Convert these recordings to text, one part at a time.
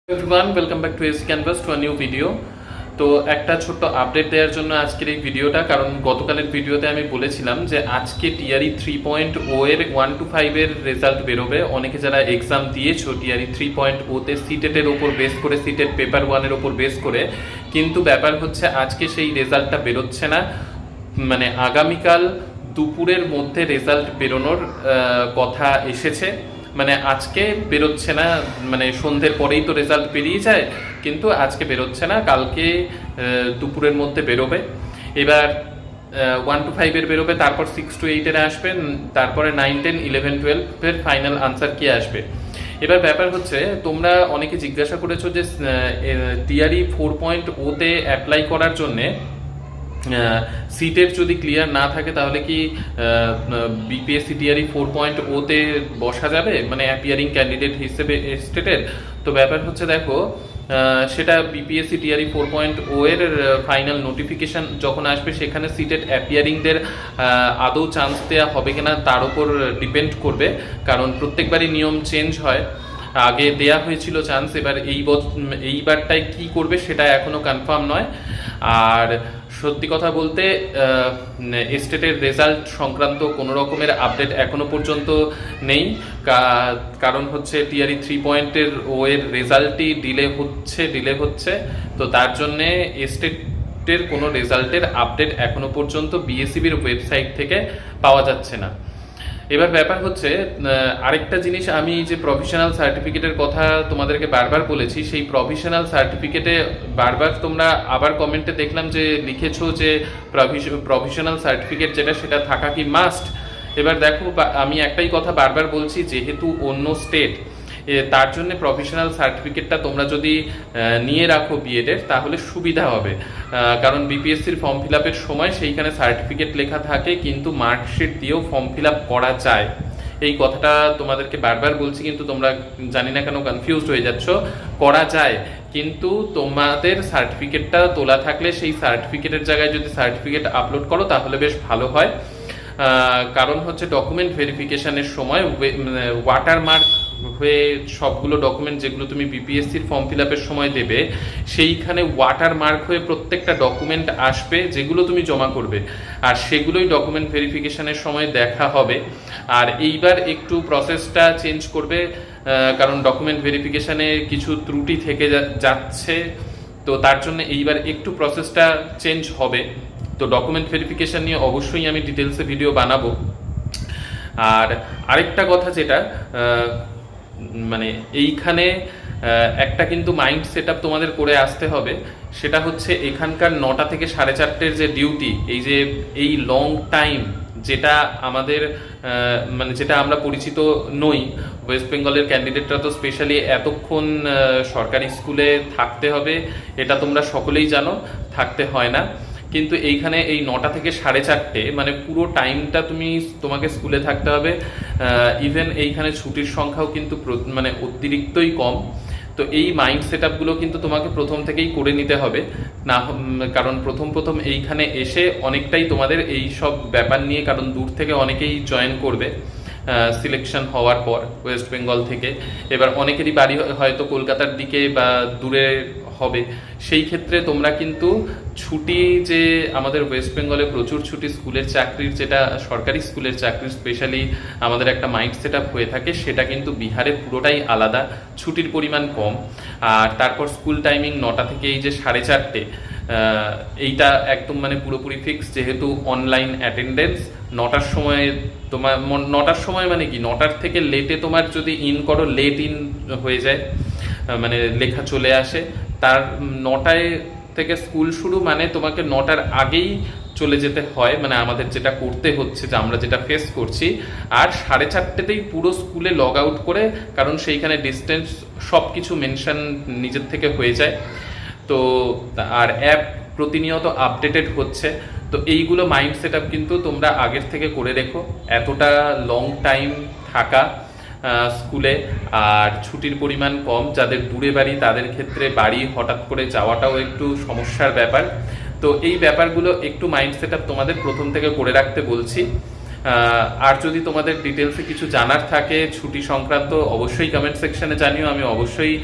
Everyone welcome back to S canvas to a new video. তো একটা ছোট্ট update দেওয়ার জন্য আজকের এই ভিডিওটা, কারণ গতকালের ভিডিওতে আমি বলেছিলাম যে আজকে টিআরই 3.0 এর 1 to 5 এর রেজাল্ট বেরোবে। অনেকে যারা এক্সাম দিয়েছো টিআরই 3.0 তে সিটেটের ওপর বেস করে, সিটেট পেপার 1 এর ওপর বেস করে, কিন্তু ব্যাপার হচ্ছে আজকে সেই রেজাল্টটা বেরোচ্ছে না। মানে আগামীকাল দুপুরের মধ্যে রেজাল্ট বেরোনোর কথা এসেছে। মানে আজকে বেরোচ্ছে না, মানে সন্ধ্যের পরেই তো রেজাল্ট বেরিয়ে যায়, কিন্তু আজকে বেরোচ্ছে না, কালকে দুপুরের মধ্যে বেরোবে। এবার 1 to 5 এর বেরোবে, তারপর 6 to 8 এর আসবে, তারপরে 9, 10, 11, 12 এর ফাইনাল আনসার কি আসবে। এবার ব্যাপার হচ্ছে তোমরা অনেকে জিজ্ঞাসা করেছো যে টিআরই 4.0 তে অ্যাপ্লাই করার জন্যে সিটের যদি ক্লিয়ার না থাকে তাহলে কি বিপিএসসি টিআরই 4.0 তে বসা যাবে, মানে অ্যাপিয়ারিং ক্যান্ডিডেট হিসেবে স্টেটের। তো ব্যাপার হচ্ছে দেখো, সেটা বিপিএসসি টিআরই 4.0 এর ফাইনাল নোটিফিকেশন যখন আসবে, সেখানে সিটের অ্যাপিয়ারিংদের আদৌ চান্স দেওয়া হবে কিনা তার উপর ডিপেন্ড করবে, কারণ প্রত্যেকবারই নিয়ম চেঞ্জ হয়। আগে দেয়া হয়েছিল চান্স, এবার এইবারটায় কি করবে সেটা এখনো কনফার্ম নয়। আর সত্যি কথা বলতে স্টেটের রেজাল্ট সংক্রান্ত কোনো রকমের আপডেট এখনো পর্যন্ত নেই, কারণ হচ্ছে টিআরই 3.0 এর রেজাল্টই ডিলে হচ্ছে। তো তার জন্যে স্টেটের কোনো রেজাল্টের আপডেট এখনো পর্যন্ত বিএসইবির ওয়েবসাইট থেকে পাওয়া যাচ্ছে না। এবার ব্যাপার হচ্ছে আরেকটা জিনিস, আমি যে প্রফেশনাল সার্টিফিকেটের কথা তোমাদেরকে বারবার বলেছি, সেই প্রফেশনাল সার্টিফিকেটে বারবার তোমরা আবার কমেন্টে দেখলাম যে লিখেছো যে প্রফেশনাল সার্টিফিকেট যেটা সেটা থাকা কি মাস্ট। এবার দেখো, আমি একটাই কথা বারবার বলছি, যেহেতু অন্য স্টেট, তার জন্য প্রফেশনাল সার্টিফিকেটটা তোমরা যদি নিয়ে রাখো বিএডের তাহলে সুবিধা হবে, কারণ বিপিএসসির ফর্ম ফিল আপের সময় সেইখানে সার্টিফিকেট লেখা থাকে, কিন্তু মার্কশিট দিয়েও ফর্ম ফিল আপ করা যায়। এই কথাটা তোমাদেরকে বারবার বলছি, কিন্তু তোমরা জানি না কেন কনফিউজড হয়ে যাচ্ছ। করা যায়, কিন্তু তোমাদের সার্টিফিকেটটা তোলা থাকলে সেই সার্টিফিকেটের জায়গায় যদি সার্টিফিকেট আপলোড করো তাহলে বেশ ভালো হয়। কারণ হচ্ছে ডকুমেন্ট ভেরিফিকেশনের সময় ওয়াটারমার্ক হয়ে সবগুলো ডকুমেন্ট যেগুলো তুমি বিপিএসসির ফর্ম ফিল আপের সময় দেবে, সেইখানে ওয়াটারমার্ক হয়ে প্রত্যেকটা ডকুমেন্ট আসবে যেগুলো তুমি জমা করবে, আর সেগুলোই ডকুমেন্ট ভেরিফিকেশনের সময় দেখা হবে। আর এইবার একটু প্রসেসটা চেঞ্জ করবে, কারণ ডকুমেন্ট ভেরিফিকেশনে কিছু ত্রুটি থেকে যাচ্ছে, তো তার জন্য এইবার একটু প্রসেসটা চেঞ্জ হবে। তো ডকুমেন্ট ভেরিফিকেশন নিয়ে অবশ্যই আমি ডিটেলসে ভিডিও বানাবো। আর আরেকটা কথা যেটা, মানে এইখানে একটা কিন্তু মাইন্ড সেট আপ তোমাদের করে আসতে হবে, সেটা হচ্ছে এখানকার 9টা থেকে 4:30 যে ডিউটি, এই লং টাইম যেটা আমাদের মানে যেটা আমরা পরিচিত নই, ওয়েস্ট বেঙ্গলের ক্যান্ডিডেটরা তো স্পেশালি এতক্ষণ সরকারি স্কুলে থাকতে হবে, এটা তোমরা সকলেই জানো, থাকতে হয় না। কিন্তু এইখানে এই 9টা থেকে 4:30, মানে পুরো টাইমটা তোমাকে স্কুলে থাকতে হবে। ইভেন এইখানে ছুটির সংখ্যাও কিন্তু মানে অতিরিক্তই কম। তো এই মাইন্ড সেট আপগুলো কিন্তু তোমাকে প্রথম থেকেই করে নিতে হবে না, কারণ প্রথম এইখানে এসে অনেকটাই তোমাদের এই সব ব্যাপার নিয়ে, কারণ দূর থেকে অনেকেই জয়েন করবে সিলেকশন হওয়ার পর ওয়েস্ট বেঙ্গল থেকে। এবার অনেকেরই বাড়ি হয়তো কলকাতার দিকে বা দূরে হবে, সেই ক্ষেত্রে তোমরা কিন্তু ছুটি, যে আমাদের ওয়েস্ট বেঙ্গলে প্রচুর ছুটি, স্কুলের চাকরির, যেটা সরকারি স্কুলের চাকরির স্পেশালি আমাদের একটা মাইন্ড সেট আপ হয়ে থাকে, সেটা কিন্তু বিহারে পুরোটাই আলাদা, ছুটির পরিমাণ কম। আর তারপর স্কুল টাইমিং 9টা থেকে এই যে 4:30, এইটা একদম মানে পুরোপুরি ফিক্স, যেহেতু অনলাইন অ্যাটেন্ডেন্স। 9টার সময় তোমার 9টার সময় মানে কি, 9টার থেকে লেটে তোমার যদি ইন করো, লেট ইন হয়ে যায়, মানে লেখা চলে আসে। তার 9টায় থেকে স্কুল শুরু, মানে তোমাকে 9টার আগেই চলে যেতে হয়, মানে আমাদের যেটা করতে হচ্ছে, যে আমরা যেটা ফেস করছি। আর 4:30তেই পুরো স্কুলে লগ আউট করে, কারণ সেইখানে ডিস্টেন্স সব কিছু মেনশন নিজের থেকে হয়ে যায়। তো আর অ্যাপ প্রতিনিয়ত আপডেটেড হচ্ছে, তো এইগুলো মাইন্ড সেট আপ কিন্তু তোমরা আগের থেকে করে রেখো। এতটা লং টাইম থাকা স্কুলে, আর ছুটির পরিমাণ কম, যাদের দূরে বাড়ি তাদের ক্ষেত্রে বাড়ি হঠাৎ করে যাওয়াটাও একটু সমস্যার ব্যাপার। তো এই ব্যাপারগুলো একটু মাইন্ড সেট আপ তোমাদের প্রথম থেকে করে রাখতে বলছি। আর যদি তোমাদের ডিটেলসে কিছু জানার থাকে ছুটি সংক্রান্ত অবশ্যই কমেন্ট সেকশনে জানিও, আমি অবশ্যই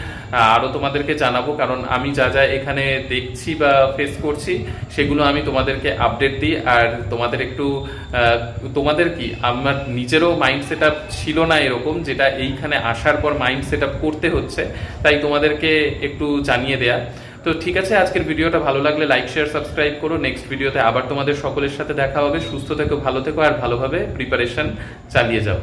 আরও তোমাদেরকে জানাবো, কারণ আমি যা যা এখানে দেখছি বা ফেস করছি সেগুলো আমি তোমাদেরকে আপডেট দিই। আর তোমাদের একটু তোমাদের কি, আমার নিজেরও মাইন্ড সেট আপ ছিল না এরকম, যেটা এইখানে আসার পর মাইন্ড সেট আপ করতে হচ্ছে, তাই তোমাদেরকে একটু জানিয়ে দেয়া। তো ঠিক আছে, আজকের ভিডিওটা ভালো লাগলে লাইক শেয়ার সাবস্ক্রাইব করো। নেক্সট ভিডিওতে আবার তোমাদের সকলের সাথে দেখা হবে। সুস্থ থেকো, ভালো থেকো, আর ভালোভাবে প্রিপারেশন চালিয়ে যাও।